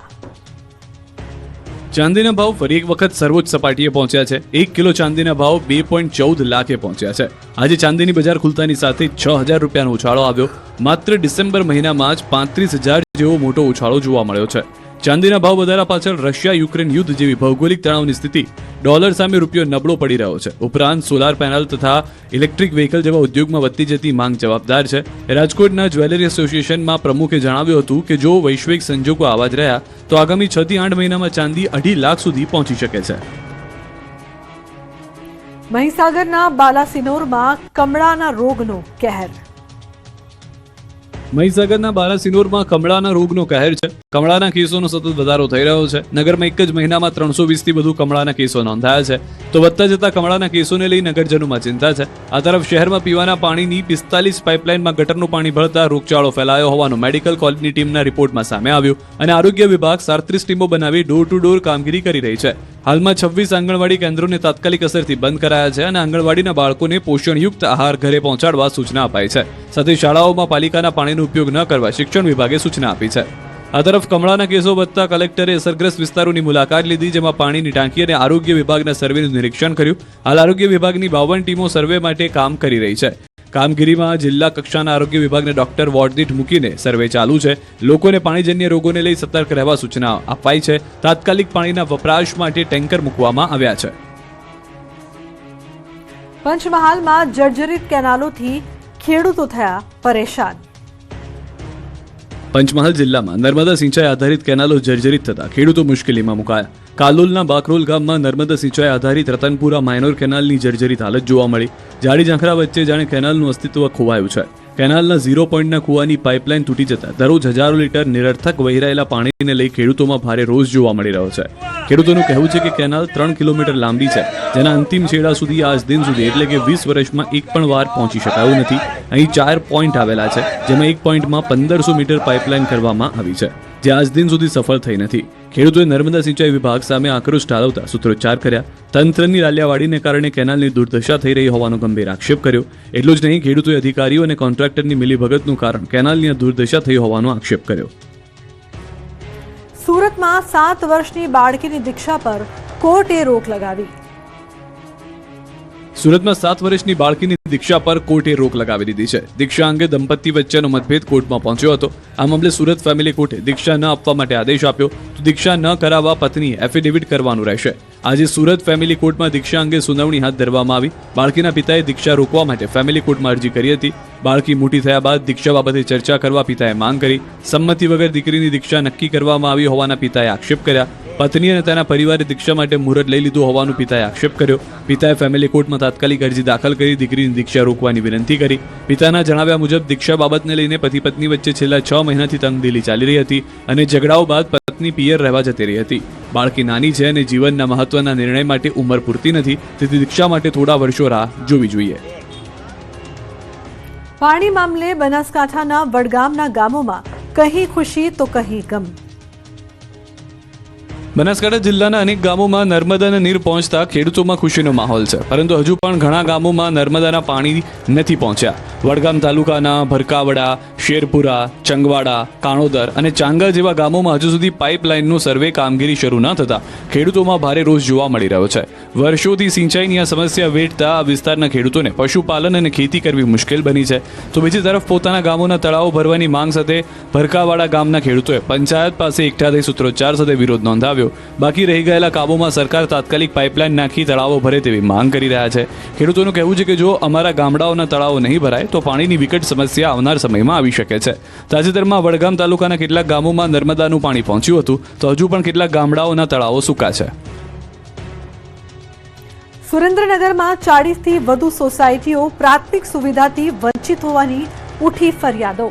Speaker 2: ચાંદીના ભાવ ફરી એક વખત સર્વોચ્ચ સપાટીએ પહોંચ્યા છે. 1 કિલો ચાંદીના ભાવ 2.14 લાખે પહોંચ્યા છે. આજે ચાંદીની બજાર ખુલતાની સાથે 6,000 રૂપિયાનો ઉછાળો આવ્યો. માત્ર ડિસેમ્બર મહિનામાં જ 35,000 જેવો મોટો ઉછાળો જોવા મળ્યો છે. ચાંદીના ભાવ વધારા પાછળ રશિયા યુક્રેન યુદ્ધ જેવી ભૌગોલિક તણાવની સ્થિતિ, ડોલર સામે રૂપિયો નબળો પડી રહ્યો છે. ઉપરાંત સોલાર પેનલ તથા ઇલેક્ટ્રિક વ્હીકલ જેવા ઉદ્યોગમાં વધતી જતી માંગ જવાબદાર છે. રાજકોટના જ્વેલરી એસોસિએશનમાં પ્રમુખે જણાવ્યું હતું કે જો વૈશ્વિક સંજોગો આવા જ રહ્યા તો આગામી 6 થી 8 મહિનામાં ચાંદી 2.5 લાખ સુધી પહોંચી શકે છે.
Speaker 1: મહીસાગરના બાલાસિનોરમાં કમળાના રોગનો કહેર.
Speaker 2: મહીસાગરના બાલાસિનોરમાં કમળાના રોગનો કહેર છે. કમળાના કેસોનો સતત વધારો થઈ રહ્યો છે. નગરમાં એક જ મહિનામાં 320થી વધુ કમળાના કેસો નોંધાયા છે. તો વધતા જતા કમળાના કેસોને લઈ નગરજનોમાં ચિંતા છે. આ તરફ શહેરમાં પીવાના પાણીની 45 પાઇપલાઇનમાં ગટરનું પાણી ભળતા રોગચાળો ફેલાયો હોવાનું મેડિકલ કોલેજની ટીમના રિપોર્ટમાં સામે આવ્યું અને આરોગ્ય વિભાગ 37 ટીમો બનાવી ડોર ટુ ડોર કામગીરી કરી રહી છે. હાલમાં 26 આંગણવાડી કેન્દ્રોને તાત્કાલિક અસરથી બંધ કરાયા છે અને આંગણવાડીના બાળકોને પોષણયુક્ત આહાર ઘરે પહોંચાડવા સૂચના અપાઈ છે. સાથે શાળાઓમાં પાલિકાના પાણીનો ઉપયોગ ન કરવા શિક્ષણ વિભાગે સૂચના આપી છે. આ તરફ કમળાના કેસો વધતા કલેક્ટરે અસરગ્રસ્ત વિસ્તારોની મુલાકાત લીધી, જેમાં પાણીની ટાંકી અને આરોગ્ય વિભાગના સર્વેનું નિરીક્ષણ કર્યું. હાલ આરોગ્ય વિભાગની 52 ટીમો સર્વે માટે કામ કરી રહી છે. કામગીરીમાં જિલ્લા કક્ષાના આરોગ્ય વિભાગને ડોક્ટર વોર્ડ દીઠ મૂકીને સર્વે ચાલુ છે. લોકોને પાણીજન્ય રોગોને લઈ સતર્ક રહેવા સૂચના અપાઈ છે. તાત્કાલિક પાણીના વપરાશ માટે ટેન્કર મૂકવામાં આવ્યા છે.
Speaker 1: પંચમહાલમાં જર્જરિત કેનાલોથી ખેડૂતો થયા પરેશાન.
Speaker 2: પંચમહાલ જિલ્લામાં નર્મદા સિંચાઈ આધારિત કેનાલો જર્જરિત થતા ખેડૂતો મુશ્કેલીમાં મુકાયા. કાલોલના બાકરોલ ગામમાં નર્મદા સિંચાઈ આધારિત રતનપુરા માઇનોર કેનાલની જર્જરિત હાલત જોવા મળી. જાડી ઝાંખરા વચ્ચે જાણે કેનાલનું અસ્તિત્વ ખોવાયું છે. કેનાલના 0 પોઈન્ટના કૂવાની પાઇપલાઇન તૂટી જતા દરરોજ હજારો લીટર નિરર્થક વહી રહેલા પાણીને લઈ ખેડૂતોમાં ભારે રોષ જોવા મળી રહ્યો છે. ખેડૂતોનું કહેવું છે કે કેનાલ 3 કિલોમીટર લાંબી છે, જેના અંતિમ છેડા સુધી આજ દિન સુધી એટલે કે 20 વર્ષમાં એક પણ વાર પહોંચી શકાયું નથી. અહીં 4 પોઈન્ટ આવેલા છે, જેમાં એક પોઈન્ટમાં 1500 મીટર પાઇપલાઇન કરવામાં આવી છે, જે આજ દિન સુધી સફળ થઈ નથી. ખેડૂતોએ નર્મદા સિંચાઈ વિભાગ સામે આક્રોશ ઠાલવતા સૂત્રોચ્ચાર કર્યા. તંત્રની લાલિયાવાડીને કારણે કેનાલની દુર્દશા થઈ રહી હોવાનો ગંભીર આક્ષેપ કર્યો. એટલું જ નહીં, ખેડૂતોએ અધિકારીઓ અને કોન્ટ્રાક્ટરની મિલીભગતનું કારણ કેનાલની દુર્દશા થઈ હોવાનો આક્ષેપ કર્યો.
Speaker 1: સુરતમાં 7 વર્ષની બાળકીની દીક્ષા પર કોર્ટે રોક લગાવી.
Speaker 2: સુરતમાં 7 વર્ષની બાળકીની દીક્ષા પર કોર્ટે રોક લગાવી દીધી છે. દીક્ષા અંગે દંપતી વચ્ચેનો મતભેદ કોર્ટમાં પહોંચ્યો હતો. આ મામલે સુરત ફેમિલી કોર્ટે દીક્ષા ન આપવા માટે આદેશ આપ્યો, તો દીક્ષા ન કરાવવા પત્નીએ એફિડેવિટ કરવાનું રહેશે. આજે સુરત ફેમિલી કોર્ટમાં દીક્ષા અંગે સુનાવણી હાથ ધરવામાં આવી. બાળકીના પિતાએ દીક્ષા રોકવા માટે ફેમિલી કોર્ટમાં અરજી કરી હતી. બાળકી મોટી થયા બાદ દીક્ષા બાબતે ચર્ચા કરવા પિતાએ માંગ કરી. સંમતિ વગર દીકરીની દીક્ષા નક્કી કરવામાં આવી હોવાના પિતાએ આક્ષેપ કર્યા. પત્ની અને તેના પરિવારે દીક્ષા માટે મુહૂર્ત લઈ લીધું હોવાનું પિતાએ આક્ષેપ કર્યો. પિતાએ ફેમિલી કોર્ટમાં તાત્કાલિક અરજી દાખલ કરી દીકરીની દીક્ષા રોકવાની વિનંતી કરી. પિતાના જણાવ્યા મુજબ દીક્ષા બાબતને લઈને પતિ પત્ની વચ્ચે છેલ્લા 6 મહિનાથી તંગદિલી ચાલી રહી હતી અને ઝઘડાઓ બાદ પત્ની પિયર રહેવા જતી રહી હતી. બાળકી નાની છે અને જીવનના મહત્વના નિર્ણય માટે ઉંમર પૂરતી નથી, તેથી દીક્ષા માટે થોડા વર્ષો રાહ જોવી જોઈએ.
Speaker 1: પાણી મામલે બનાસકાંઠાના વડગામના ગામોમાં કહી ખુશી તો કહી ગમ.
Speaker 2: બનાસકાંઠા જિલ્લાના અનેક ગામોમાં નર્મદાના નીર પહોંચતા ખેડૂતોમાં ખુશીનો માહોલ છે, પરંતુ હજુ પણ ઘણા ગામોમાં નર્મદાના પાણી નથી પહોંચ્યા. વડગામ તાલુકાના ભરકાવડા, શેરપુરા, ચંગવાડા, કાણોદર અને ચાંગા જેવા ગામોમાં હજુ સુધી પાઇપલાઇનનું સર્વે કામગીરી શરૂ ન થતાં ખેડૂતોમાં ભારે રોષ જોવા મળી રહ્યો છે. વર્ષોથી સિંચાઈની આ સમસ્યા વેઠતા આ વિસ્તારના ખેડૂતોને પશુપાલન અને ખેતી કરવી મુશ્કેલ બની છે. તો બીજી તરફ પોતાના ગામોના તળાવો ભરવાની માંગ સાથે ભરકાવાડા ગામના ખેડૂતોએ પંચાયત પાસે એકઠા થઈ સૂત્રોચ્ચાર સાથે વિરોધ નોંધાવ્યો. બાકી રહી ગયેલા કામોમાં સરકાર તાત્કાલિક પાઇપલાઇન નાખી તળાવો ભરે તેવી માંગ કરી રહ્યા છે. ખેડૂતોનું કહેવું છે કે જો અમારા ગામડાઓના તળાવો નહીં ભરાય તો પાણીની વિકટ સમસ્યા આવનાર સમયમાં આવી શકે છે. તાજેતરમાં વડગામ તાલુકાના કેટલાક ગામોમાં નર્મદાનું પાણી પહોંચ્યું હતું, તો હજુ પણ કેટલાક ગામડાઓના તળાવો સૂકા છે.
Speaker 1: સુરેન્દ્રનગરમાં 40થી વધુ સોસાયટીઓ પ્રાથમિક સુવિધાથી વંચિત હોવાની ઉઠી ફરિયાદો.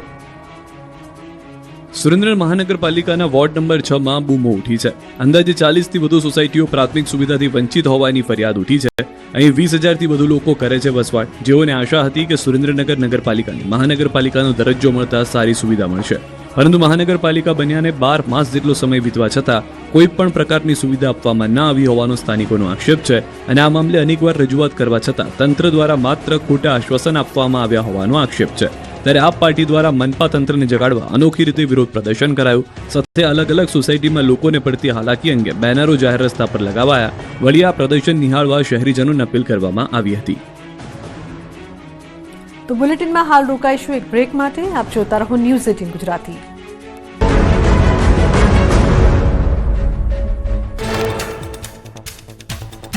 Speaker 2: સુરેન્દ્ર મહાનગરપાલિકાના વોર્ડ નંબર 6 માં બૂમો ઉઠી છે. અંદાજે 40થી વધુ સોસાયટીઓ પ્રાથમિક સુવિધાથી વંચિત હોવાની ફરિયાદ ઉઠી છે. અહીં 20,000થી વધુ લોકો કરે છે વસવાટ, જેઓને આશા હતી કે સુરેન્દ્રનગર નગરપાલિકાને મહાનગરપાલિકાનો દરજ્જો મળતા સારી સુવિધા મળશે. પરંતુ મહાનગરપાલિકા બન્યાને 12 માસ જેટલો સમય વીતવા છતાં કોઈ પણ પ્રકારની સુવિધા આપવામાં ન આવી હોવાનો સ્થાનિકોનો આક્ષેપ છે. અને આ મામલે અનેકવાર રજૂઆત કરવા છતાં તંત્ર દ્વારા માત્ર ખોટા આશ્વાસન આપવામાં આવ્યા હોવાનો આક્ષેપ છે. ત્યારે આપ પાર્ટી દ્વારા મનપા તંત્રને જગાડવા અનોખી રીતે વિરોધ પ્રદર્શન કરાયું. સાથે અલગ અલગ સોસાયટીમાં લોકોને પડતી હાલાકી અંગે બેનરો જાહેર રસ્તા પર લગાવાયા. વળી આ પ્રદર્શન નિહાળવા શહેરીજનોને અપીલ કરવામાં આવી હતી.
Speaker 1: તો બુલેટિનમાં હાલ રોકાઈશું એક બ્રેક માટે. આપ જોતા રહો ન્યૂઝ 18 ગુજરાતી.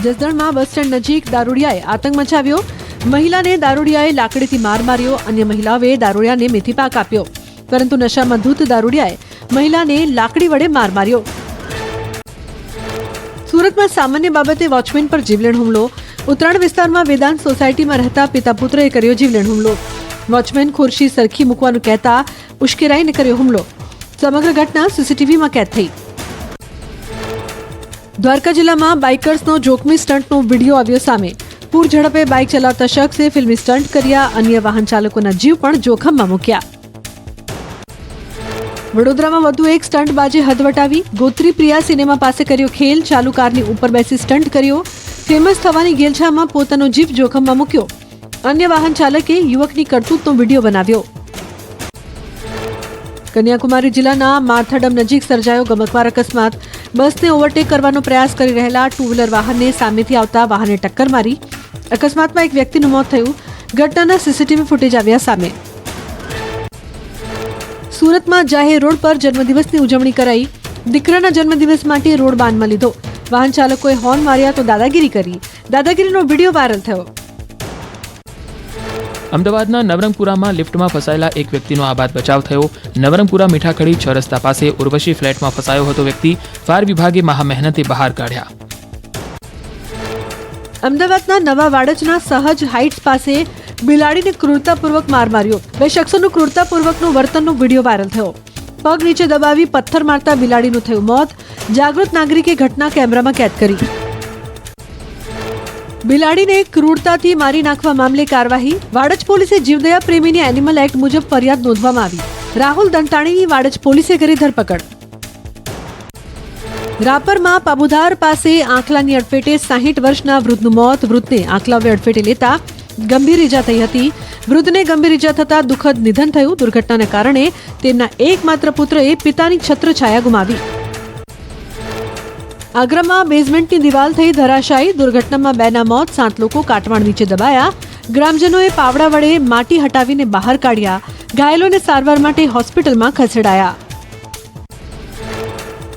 Speaker 1: જસદણમાં બસ સ્ટેન્ડ નજીક દારૂડિયાએ આતંક મચાવ્યો. મહિલાને દારૂડિયાએ લાકડીથી માર માર્યો. અન્ય મહિલાઓએ દારૂડિયાને મેથી પાક આપ્યો, પરંતુ નશામાં ધૂત દારૂડિયાએ મહિલાને લાકડી વડે માર માર્યો. સુરતમાં સામાન્ય બાબતે વોચમેન પર જીવલેણ હુમલો. ઉત્તરાયણ વિસ્તારમાં વેદાંત સોસાયટીમાં રહેતા પિતા પુત્રએ કર્યો જીવલેણ હુમલો. વોચમેન ખુરશી સરખી મૂકવાનું કહેતા ઉશ્કેરાઈને કર્યો હુમલો. સમગ્ર ઘટના સીસીટીવીમાં કેદ થઈ. દ્વારકા જિલ્લામાં બાઇકર્સનો જોખમી સ્ટન્ટનો વિડીયો આવ્યો સામે. પૂર ઝડપે બાઇક ચલાવતા શખ્સે ફિલ્મી સ્ટન્ટ કર્યા. અન્ય વાહન ચાલકોના જીવ પણ જોખમમાં મૂક્યા. વડોદરામાં વધુ એક સ્ટન્ટબાજે હદ વટાવી. ગોત્રી પ્રિયા સિનેમા પાસે કર્યો ખેલ. ચાલુ કારની ઉપર બેસી સ્ટન્ટ કર્યો. ફેમસ થવાની ઘેલછામાં પોતાનો જીવ જોખમમાં મૂક્યો. અન્ય વાહન ચાલકે યુવકની કરતૂતનો વિડીયો બનાવ્યો. કન્યાકુમારી જિલ્લાના માથાડમ નજીક સર્જાયો ગમખ્વાર અકસ્માત. બસને ઓવરટેક કરવાનો પ્રયાસ કરી રહેલા ટુ વ્હીલર વાહનને સામેથી આવતા વાહને ટક્કર મારી. અકસ્માતમાં એક વ્યક્તિનું મોત થયું. ઘટનાના સીસીટીવી ફૂટેજ આવ્યા સામે. સુરતમાં જાહેર રોડ પર જન્મદિવસની ઉજવણી કરાઈ. દીકરાના જન્મદિવસ માટે રોડ બાનમાં લીધો. વાહન ચાલકોએ હોર્ન માર્યા તો દાદાગીરી કરી. દાદાગીરીનો વિડીયો વાયરલ થયો.
Speaker 9: અમદાવાદના નવરંગપુરામાં લિફ્ટમાં ફસાયેલા એક વ્યક્તિનો આબાદ બચાવ થયો. નવરંગપુરા મીઠાખડી 6 રસ્તા પાસે ઉર્વશી ફ્લેટમાં ફસાયો હતો વ્યક્તિ. ફાયર વિભાગે મહા મહેનતે બહાર કાઢ્યા.
Speaker 1: અમદાવાદના નવા વાડજના સહજ હાઇટ્સ પાસે બિલાડીને ક્રૂરતાપૂર્વક માર માર્યો. 2 શખ્સોનું ક્રૂરતાપૂર્વકનું વર્તનનો વિડીયો વાયરલ થયો. પગ નીચે દબાવી પથ્થર મારતા બિલાડીનું થયું મોત. જાગૃત નાગરિકે ઘટના કેમેરામાં કેદ કરી. બિલાડીને ક્રૂરતાથી મારી નાખવા મામલે કાર્યવાહી. વાડજ પોલીસે જીવદયા પ્રેમીની એનિમલ એક્ટ મુજબ ફરિયાદ નોંધવામાં આવી. રાહુલ દંતાણીની વાડજ પોલીસે કરી ધરપકડ. રાપરમાં પાબુધાર પાસે આંખલાની અડફેટે 60 વર્ષના વૃદ્ધનું મોત. વૃદ્ધને આંખલાવે અડફેટે લેતા ગંભીર ઈજા થઈ હતી. વૃદ્ધને ગંભીર ઈજા થતા દુઃખદ નિધન થયું. દુર્ઘટનાને કારણે તેમના એકમાત્ર પુત્રએ પિતાની છત્રછાયા ગુમાવી. આગ્રામાં બેઝમેન્ટની દિવાલ થઈ ધરાશાયી. દુર્ઘટનામાં 2ના મોત. 7 લોકો કાટમાળ નીચે દબાયા. ગ્રામજનોએ પાવડા વડે માટી હટાવીને બહાર કાઢ્યા. ઘાયલોને સારવાર માટે હોસ્પિટલમાં ખસેડાયા.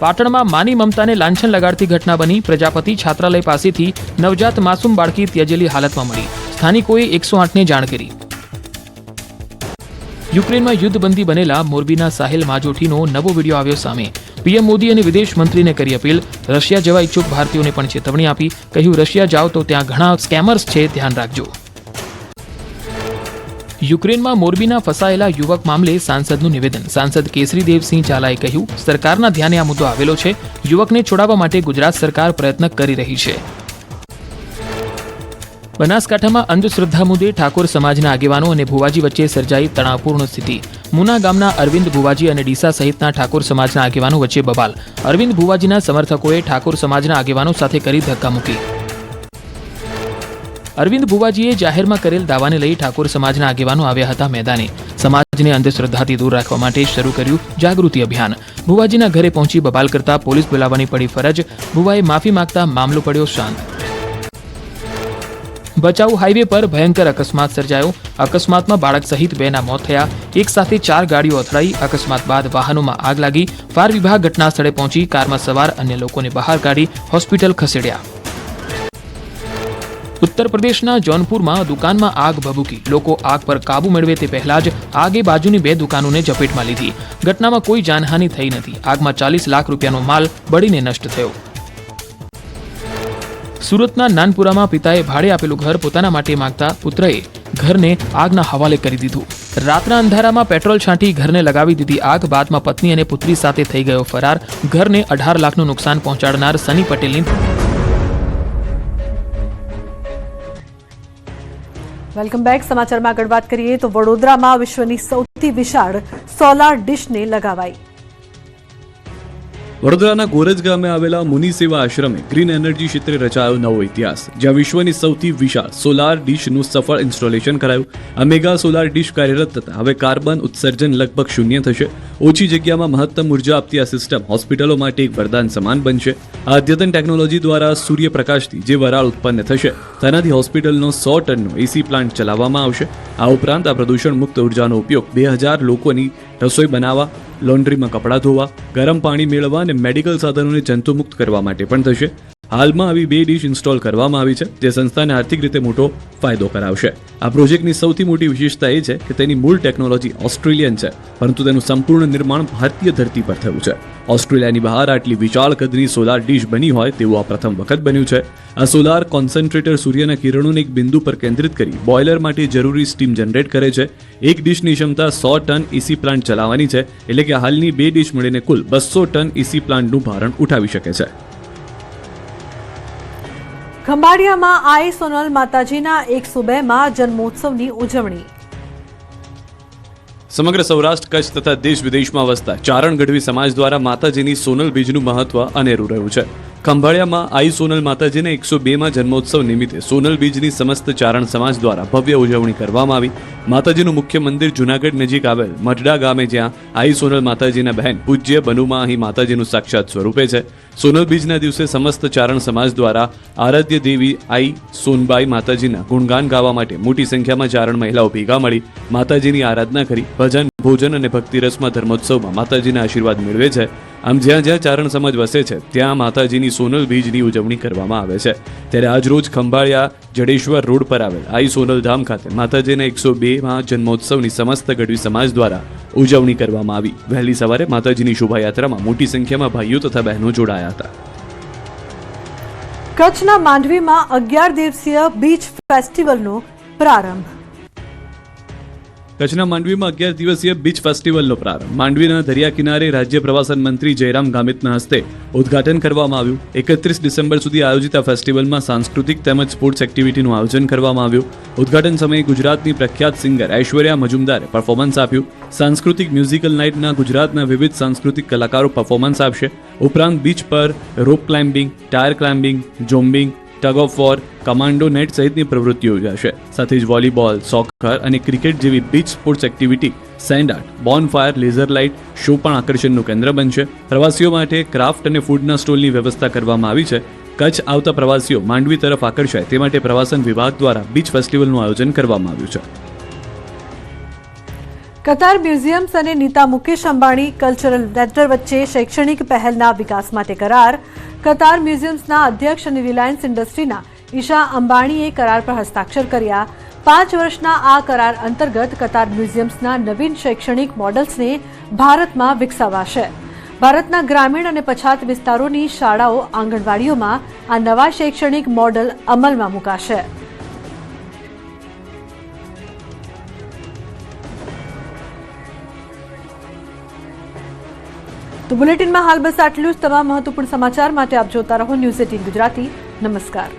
Speaker 9: પાટણમાં માની મમતાને લાંછન લગાડતી ઘટના બની. પ્રજાપતિ છાત્રાલય પાસેથી નવજાત માસૂમ બાળકી ત્યજેલી હાલતમાં મળી. સ્થાનિકોએ 108ને જાણ કરી. યુક્રેનમાં યુદ્ધબંધી બનેલા મોરબીના સાહિલ માજોઠીનો નવો વિડીયો આવ્યો સામે. પીએમ મોદી અને વિદેશ મંત્રીને કરી અપીલ. રશિયા જવા ઈચ્છુક ભારતીયોને પણ ચેતવણી આપી. કહ્યું રશિયા જાઓ તો ત્યાં ઘણા સ્કેમર્સ છે, ધ્યાન રાખજો. યુક્રેનમાં મોરબીના ફસાયેલા યુવક મામલે સાંસદનું નિવેદન. સાંસદ કેસરીદેવસિંહ ઝાલાએ કહ્યું સરકારના ધ્યાને આ મુદ્દો આવેલો છે. યુવકને છોડાવવા માટે ગુજરાત સરકાર પ્રયત્ન કરી રહી છે. બનાસકાંઠામાં અંધશ્રદ્ધા મુદ્દે ઠાકોર સમાજના આગેવાનો અને ભુવાજી વચ્ચે સર્જાઈ તણાવપૂર્ણ સ્થિતિ. મુના ગામના અરવિંદ ભુવાજી અને ડીસા સહિતના ઠાકોર સમાજના આગેવાનો વચ્ચે બબાલ. અરવિંદ ભુવાજીના સમર્થકોએ ઠાકોર સમાજના આગેવાનો સાથે કરી ધક્કામુક્કી. અરવિંદ ભુવાજીએ જાહેરમાં કરેલ દાવાને લઈ ઠાકોર સમાજના આગેવાનો આવ્યા હતા મેદાને. સમાજને અંધશ્રદ્ધાથી દૂર રાખવા માટે શરૂ કર્યું જાગૃતિ અભિયાન. ભુવાજીના ઘરે પહોંચી બબાલ કરતા પોલીસ બોલાવવાની પડી ફરજ. ભુવાએ માફી માંગતા મામલો પડ્યો શાંત. ભચાઉ હાઈવે પર ભયંકર અકસ્માત સર્જાયો. અકસ્માતમાં બાળક સહિત 2ના મોત થયા. એક સાથે 4 ગાડીઓ અથડાઈ. અકસ્માત બાદ વાહનોમાં આગ લાગી. ફાયર વિભાગ ઘટના સ્થળે પહોંચી કારમાં સવાર અન્ય લોકોને બહાર કાઢી હોસ્પિટલ ખસેડ્યા. ઉત્તર પ્રદેશના જૌનપુરમાં દુકાનમાં આગ ભભૂકી. લોકો આગ પર કાબુ મેળવે તે પહેલા જ આગે બાજુની 2 દુકાનોને ઝપેટમાં લીધી. ઘટનામાં કોઈ જાનહાનિ થઈ નથી. આગમાં 40 લાખ રૂપિયાનો માલ બળીને નષ્ટ થયો. સુરતના નાનપુરામાં પિતાએ ભાડે આપેલું ઘર પોતાના માટે માંગતા પુત્રએ ઘરને આગના હવાલે કરી દીધું. રાતના અંધારામાં પેટ્રોલ છાંટી ઘરને લગાવી દીધી આગ. બાદમાં પત્ની અને પુત્રી સાથે થઈ ગયો ફરાર. ઘરને 18 લાખનું નુકસાન પહોંચાડનાર સની પટેલની.
Speaker 1: Welcome back. સમાચારમાં આગળ વાત કરીએ તો વડોદરામાં વિશ્વની સૌથી વિશાળ સોલાર ડિશને લગાવાઈ.
Speaker 2: વડોદરાના ગોરજ ગામે આવેલા મુનિ સેવા આશ્રમે ગ્રીન એનર્જી ક્ષેત્રે રચાયો નવો ઇતિહાસ, જ્યાં વિશ્વની સૌથી વિશાળ સોલાર ડીશનું સફળ ઇન્સ્ટોલેશન કરાયું. આ મેગા સોલાર ડીશ કાર્યરત થતા હવે કાર્બન ઉત્સર્જન લગભગ શૂન્ય થશે. ઓછી જગ્યામાં મહત્તમ ઉર્જા આપતી આ સિસ્ટમ હોસ્પિટલો માટે એક વરદાન સમાન બનશે. આ અદ્યતન ટેકનોલોજી દ્વારા સૂર્યપ્રકાશથી જે વરાળ ઉત્પન્ન થશે તેનાથી હોસ્પિટલનો 100 ટનનો એસી પ્લાન્ટ ચલાવવામાં આવશે. આ ઉપરાંત આ પ્રદૂષણ મુક્ત ઉર્જાનો ઉપયોગ 2000 લોકોની રસોઈ બનાવવા, લોન્ડ્રીમાં કપડાં ધોવા, ગરમ પાણી મેળવવા અને મેડિકલ સાધનોને જંતુમુક્ત કરવા માટે પણ થશે. હાલમાં આવી 2 ડીશ ઇન્સ્ટોલ કરવામાં આવી છે, જે સંસ્થાને આર્થિક રીતે મોટો ફાયદો કરાવશે. આ પ્રોજેક્ટની સૌથી મોટી વિશેષતા એ છે કે તેની મૂળ ટેકનોલોજી ઓસ્ટ્રેલિયન છે, પરંતુ તેનું સંપૂર્ણ નિર્માણ ભારતીય ધરતી પર થયું છે. ઓસ્ટ્રેલિયાની બહાર આટલી વિશાળ કદની સોલાર ડીશ બની હોય તેવું આ પ્રથમ વખત બન્યું છે. આ સોલાર કોન્સન્ટ્રેટર સૂર્યના કિરણોને એક બિંદુ પર કેન્દ્રિત કરી બોઇલર માટે જરૂરી સ્ટીમ જનરેટ કરે છે. એક ડીશની ક્ષમતા 100 ટન એસી પ્લાન્ટ ચલાવવાની છે, એટલે કે હાલની 2 ડીશ મળીને કુલ 200 ટન એસી પ્લાન્ટનું ભારણ ઉઠાવી શકે છે.
Speaker 1: ખંભાળિયામાં આઈ સોનલ માતાજીના 102માં જન્મોત્સવની ઉજવણી.
Speaker 2: સમગ્ર સૌરાષ્ટ્ર, કચ્છ તથા દેશ વિદેશમાં વસતા ચારણ ગઢવી સમાજ દ્વારા માતાજીની સોનલ બીજનું મહત્વ અનેરું રહ્યું છે. ખંભાળિયામાં આઈ સોનલ માતાજીના 102માં જન્મોત્સવ નિમિત્તે સોનલ બીજની સમસ્ત ચારણ સમાજ દ્વારા ભવ્ય ઉજવણી કરવામાં આવી. માતાજીનું મુખ્ય મંદિર જૂનાગઢ નજીક આવેલ મઢડા ગામે, જ્યાં આઈ સોનલ માતાજીના બહેન પૂજ્ય બનુમાં અહીં માતાજીનું સાક્ષાત સ્વરૂપે છે. સોનલ બીજના દિવસે સમસ્ત ચારણ સમાજ દ્વારા આરાધ્ય દેવી આઈ સોનબાઈ માતાજીના ગુણગાન ગાવા માટે મોટી સંખ્યામાં ચારણ મહિલાઓ ભેગા મળી માતાજીની આરાધના કરી ભજન, ભોજન અને ભક્તિરસમાં ધર્મોત્સવમાં માતાજીના આશીર્વાદ મેળવે છે. આમ જ્યાં જ્યાં ચારણ સમાજ વસે છે ત્યાં માતાજીની સોનલ બીજની ઉજવણી કરવામાં આવે છે. ત્યારે આજ રોજ ખંભાળિયા જડેશ્વર રોડ પર આવેલ આઈ સોનલ ધામ ખાતે માતાજીના 102માં જન્મોત્સવની સમસ્ત ગઢવી સમાજ દ્વારા ઉજવણી કરવામાં આવી. વહેલી સવારે માતાજીની શોભાયાત્રામાં મોટી સંખ્યામાં ભાઈઓ તથા બહેનો જોડાયા હતા.
Speaker 1: કચ્છના માંડવીમાં 11 દિવસીય બીચ ફેસ્ટિવલનો પ્રારંભ.
Speaker 2: કચ્છના માંડવીમાં 11 દિવસીય બીચ ફેસ્ટિવલનો પ્રારંભ માંડવીના દરિયા કિનારે રાજ્ય પ્રવાસન મંત્રી જયરામ ગામિતના હસ્તે ઉદ્ઘાટન કરવામાં આવ્યું. 31 ડિસેમ્બર સુધી આયોજિત આ ફેસ્ટિવલમાં સાંસ્કૃતિક તેમજ સ્પોર્ટ્સ એક્ટિવિટીનું આયોજન કરવામાં આવ્યું. ઉદ્ઘાટન સમયે ગુજરાતની પ્રખ્યાત સિંગર ઐશ્વર્યા મજુમદારે પરફોર્મન્સ આપ્યું. સાંસ્કૃતિક મ્યુઝિકલ નાઇટના ગુજરાતના વિવિધ સાંસ્કૃતિક કલાકારો પરફોર્મન્સ આપશે. ઉપરાંત બીચ પર રોપ ક્લાઇમ્બિંગ, ટાયર ક્લાઇમ્બિંગ, જોમ્બિંગ, tug of war, commando net સહિતની પ્રવૃત્તિઓ યોજાશે. સાથે જ વોલીબોલ, સોકર અને ક્રિકેટ જેવી beach sports activity, sand art, bonfire, laser light show પણ આકર્ષણનું કેન્દ્ર બનશે. પ્રવાસીઓ માટે ક્રાફ્ટ અને ફૂડના સ્ટોલની વ્યવસ્થા કરવામાં આવી છે. કચ્છ આવતા પ્રવાસીઓ માંડવી તરફ આકર્ષાય તે માટે પ્રવાસન વિભાગ દ્વારા બીચ ફેસ્ટિવલનું આયોજન કરવામાં આવ્યું છે.
Speaker 1: કતાર મ્યુઝિયમ્સ અને નીતા મુકેશ અંબાણી કલ્ચરલ સેન્ટર વચ્ચે શૈક્ષણિક પહેલના વિકાસ માટે કરાર. કતાર મ્યુઝિયમ્સના અધ્યક્ષ અને રિલાયન્સ ઇન્ડસ્ટ્રીના ઈશા અંબાણીએ કરાર પર હસ્તાક્ષર કર્યા. 5 વર્ષના આ કરાર અંતર્ગત કતાર મ્યુઝિયમ્સના નવીન શૈક્ષણિક મોડલ્સને ભારતમાં વિકસાવાશે. ભારતના ગ્રામીણ અને પછાત વિસ્તારોની શાળાઓ, આંગણવાડીઓમાં આ નવા શૈક્ષણિક મોડલ અમલમાં મુકાશે. તો બુલેટિનમાં હાલ બસ આટલું જ. તમામ મહત્વપૂર્ણ સમાચાર માટે આપ જોતા રહો ન્યૂઝ 18 ગુજરાતી. નમસ્કાર.